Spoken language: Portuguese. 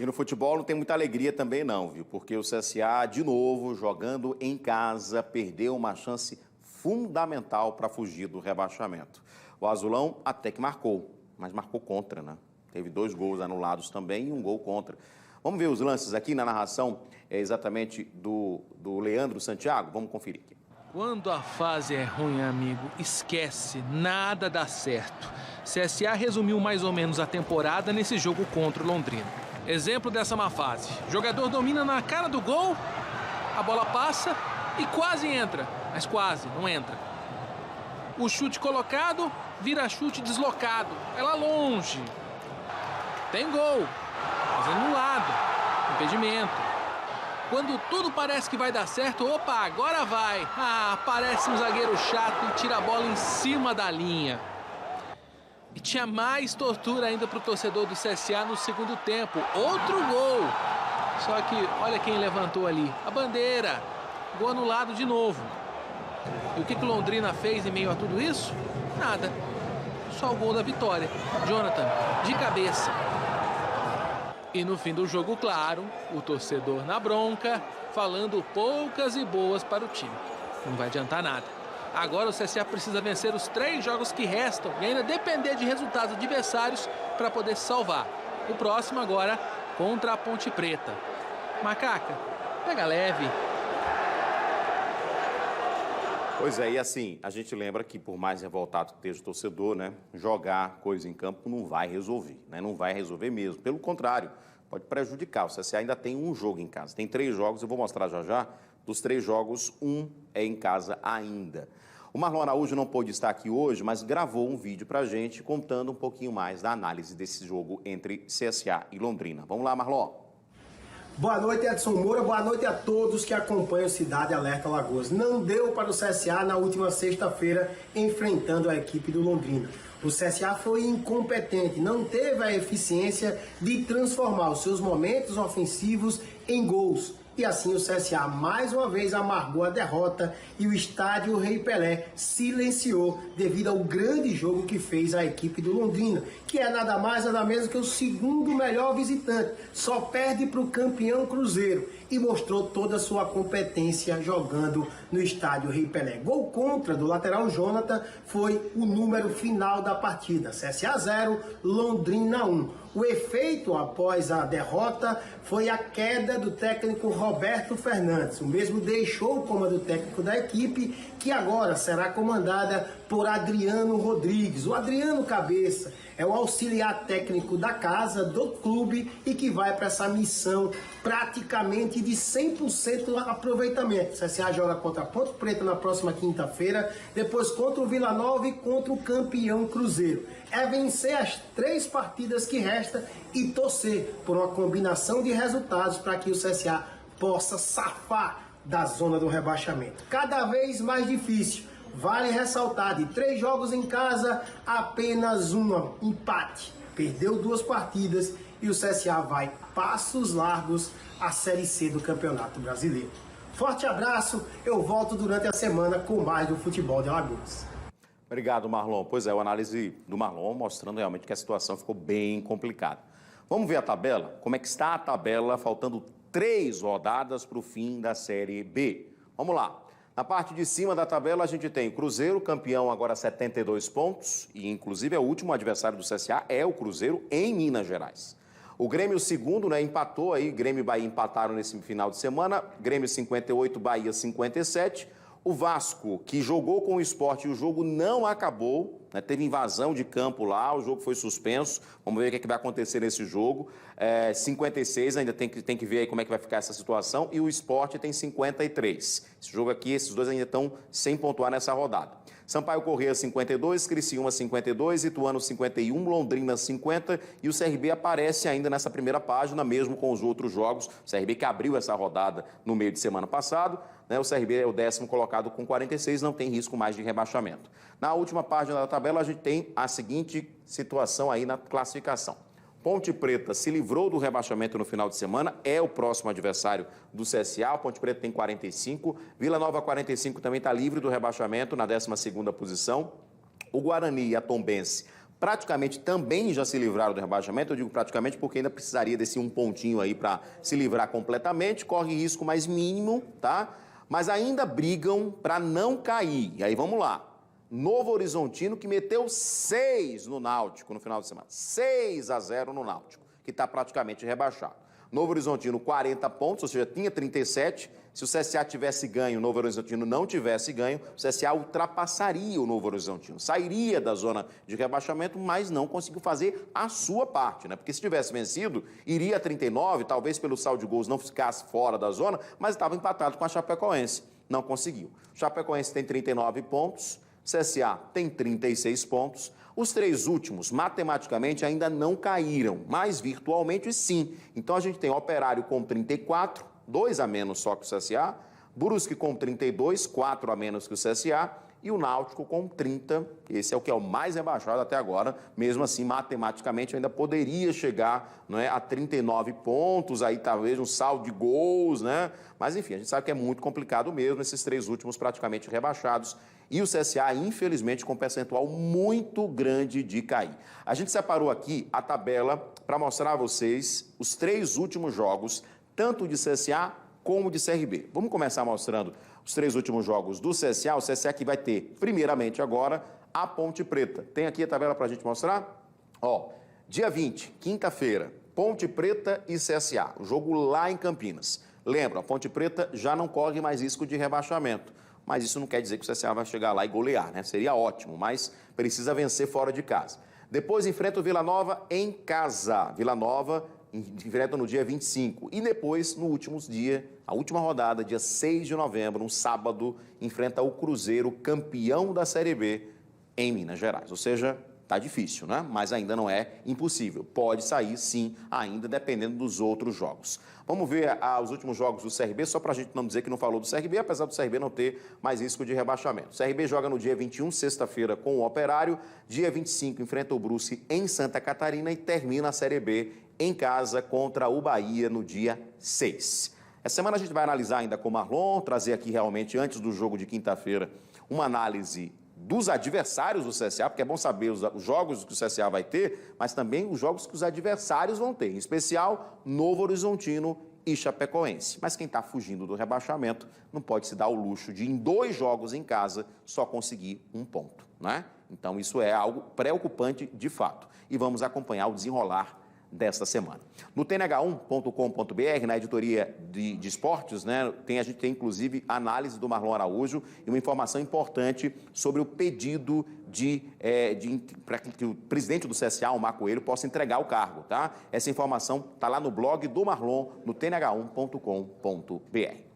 no futebol não tem muita alegria também não, viu? Porque o CSA, de novo, jogando em casa, perdeu uma chance fundamental para fugir do rebaixamento. O Azulão até que marcou, mas marcou contra, né? Teve 2 gols anulados também e 1 gol contra. Vamos ver os lances aqui na narração, exatamente do Leandro Santiago. Vamos conferir aqui. Quando a fase é ruim, amigo, esquece, nada dá certo. CSA resumiu mais ou menos a temporada nesse jogo contra o Londrina. Exemplo dessa má fase. O jogador domina na cara do gol, a bola passa e quase entra, mas quase não entra. O chute colocado vira chute deslocado, é lá longe. Tem gol, mas anulado, impedimento. Quando tudo parece que vai dar certo, opa, agora vai. Aparece um zagueiro chato e tira a bola em cima da linha. E tinha mais tortura ainda para o torcedor do CSA no segundo tempo. Outro gol. Só que olha quem levantou ali. A bandeira. Gol anulado de novo. E o que o Londrina fez em meio a tudo isso? Nada. Só o gol da vitória. Jonathan, de cabeça. E no fim do jogo, claro, o torcedor na bronca, falando poucas e boas para o time. Não vai adiantar nada. Agora o CSA precisa vencer os 3 jogos que restam e ainda depender de resultados adversários para poder se salvar. O próximo agora contra a Ponte Preta. Macaca, pega leve. Pois é, e assim, a gente lembra que por mais revoltado que esteja o torcedor, né, jogar coisa em campo não vai resolver, né, não vai resolver mesmo. Pelo contrário, pode prejudicar. O CSA ainda tem 1 jogo em casa, tem 3 jogos, eu vou mostrar já já. Dos 3 jogos, 1 é em casa ainda. O Marlon Araújo não pôde estar aqui hoje, mas gravou um vídeo pra gente contando um pouquinho mais da análise desse jogo entre CSA e Londrina. Vamos lá, Marlon. Boa noite, Edson Moura. Boa noite a todos que acompanham Cidade Alerta Alagoas. Não deu para o CSA na última sexta-feira enfrentando a equipe do Londrina. O CSA foi incompetente, não teve a eficiência de transformar os seus momentos ofensivos em gols. E assim o CSA mais uma vez amargou a derrota e o estádio Rei Pelé silenciou devido ao grande jogo que fez a equipe do Londrina, que é nada mais nada menos que o 2º melhor visitante, só perde para o campeão Cruzeiro e mostrou toda a sua competência jogando no estádio Rei Pelé. Gol contra do lateral Jonathan foi o número final da partida, CSA 0, Londrina 1. O efeito após a derrota foi a queda do técnico Roberto Fernandes. O mesmo deixou o comando técnico da equipe, que agora será comandada por Adriano Rodrigues. O Adriano Cabeça é o auxiliar técnico da casa, do clube, e que vai para essa missão praticamente de 100% aproveitamento. O CSA joga contra a Ponte Preta na próxima quinta-feira, depois contra o Vila Nova e contra o campeão Cruzeiro. É vencer as 3 partidas que restam e torcer por uma combinação de resultados para que o CSA possa safar da zona do rebaixamento. Cada vez mais difícil. Vale ressaltar, de 3 jogos em casa, apenas 1 empate. Perdeu 2 partidas e o CSA vai passos largos à Série C do Campeonato Brasileiro. Forte abraço, eu volto durante a semana com mais do futebol de Alagoas. Obrigado, Marlon. Pois é, a análise do Marlon mostrando realmente que a situação ficou bem complicada. Vamos ver a tabela? Como é que está a tabela, faltando 3 rodadas para o fim da Série B. Vamos lá. Na parte de cima da tabela, a gente tem o Cruzeiro, campeão agora 72 pontos, e inclusive é o último adversário do CSA, é o Cruzeiro em Minas Gerais. O Grêmio, segundo, né, empatou aí, Grêmio e Bahia empataram nesse final de semana, Grêmio 58, Bahia 57. O Vasco, que jogou com o Sport e o jogo não acabou, né, teve invasão de campo lá, o jogo foi suspenso, vamos ver o que vai acontecer nesse jogo. 56, ainda tem que ver aí como é que vai ficar essa situação, e o Sport tem 53. Esse jogo aqui, esses dois ainda estão sem pontuar nessa rodada. Sampaio Corrêa 52, Criciúma 52, Ituano 51, Londrina 50 e o CRB aparece ainda nessa primeira página, mesmo com os outros jogos. O CRB que abriu essa rodada no meio de semana passado, né? O CRB é o 10º colocado com 46, não tem risco mais de rebaixamento. Na última página da tabela a gente tem a seguinte situação aí na classificação. Ponte Preta se livrou do rebaixamento no final de semana, é o próximo adversário do CSA, o Ponte Preta tem 45, Vila Nova 45 também está livre do rebaixamento na 12ª posição. O Guarani e a Tombense praticamente também já se livraram do rebaixamento. Eu digo praticamente porque ainda precisaria desse um pontinho aí para se livrar completamente. Corre risco mais mínimo, tá? Mas ainda brigam para não cair. E aí vamos lá. Novo Horizontino que meteu 6 no Náutico no final de semana. 6-0 no Náutico, que está praticamente rebaixado. Novo Horizontino 40 pontos, ou seja, tinha 37. Se o CSA tivesse ganho, o Novo Horizontino não tivesse ganho, o CSA ultrapassaria o Novo Horizontino. Sairia da zona de rebaixamento, mas não conseguiu fazer a sua parte, né? Porque se tivesse vencido, iria a 39, talvez pelo saldo de gols não ficasse fora da zona, mas estava empatado com a Chapecoense. Não conseguiu. O Chapecoense tem 39 pontos, o CSA tem 36 pontos. Os 3 últimos, matematicamente, ainda não caíram, mas virtualmente sim. Então a gente tem Operário com 34, 2 a menos só que o CSA, Brusque com 32, 4 a menos que o CSA, e o Náutico com 30, esse é o que é o mais rebaixado até agora. Mesmo assim, matematicamente, ainda poderia chegar, não é, a 39 pontos, aí talvez um saldo de gols, né? Mas enfim, a gente sabe que é muito complicado mesmo, esses 3 últimos praticamente rebaixados. E o CSA, infelizmente, com um percentual muito grande de cair. A gente separou aqui a tabela para mostrar a vocês os 3 últimos jogos, tanto de CSA como de CRB. Vamos começar mostrando os 3 últimos jogos do CSA. O CSA que vai ter, primeiramente agora, a Ponte Preta. Tem aqui a tabela para a gente mostrar? Ó, dia 20, quinta-feira, Ponte Preta e CSA. O jogo lá em Campinas. Lembra, a Ponte Preta já não corre mais risco de rebaixamento. Mas isso não quer dizer que o CSA vai chegar lá e golear, né? Seria ótimo, mas precisa vencer fora de casa. Depois enfrenta o Vila Nova em casa. Vila Nova enfrenta no dia 25. E depois, no último dia, a última rodada, dia 6 de novembro, um sábado, enfrenta o Cruzeiro, campeão da Série B, em Minas Gerais. Ou seja, tá difícil, né? Mas ainda não é impossível. Pode sair, sim, ainda dependendo dos outros jogos. Vamos ver os últimos jogos do CRB, só para a gente não dizer que não falou do CRB, apesar do CRB não ter mais risco de rebaixamento. O CRB joga no dia 21, sexta-feira, com o Operário. Dia 25, enfrenta o Brusque em Santa Catarina e termina a Série B em casa contra o Bahia no dia 6. Essa semana a gente vai analisar ainda com o Marlon, trazer aqui realmente, antes do jogo de quinta-feira, uma análise dos adversários do CSA, porque é bom saber os jogos que o CSA vai ter, mas também os jogos que os adversários vão ter, em especial Novo Horizontino e Chapecoense. Mas quem está fugindo do rebaixamento não pode se dar o luxo de, em 2 jogos em casa, só conseguir 1 ponto, né? Então isso é algo preocupante de fato. E vamos acompanhar o desenrolar desta semana. No tnh1.com.br, na editoria de esportes, né, a gente tem inclusive análise do Marlon Araújo e uma informação importante sobre o pedido para que o presidente do CSA, o Marco Coelho, possa entregar o cargo, tá? Essa informação está lá no blog do Marlon, no tnh1.com.br.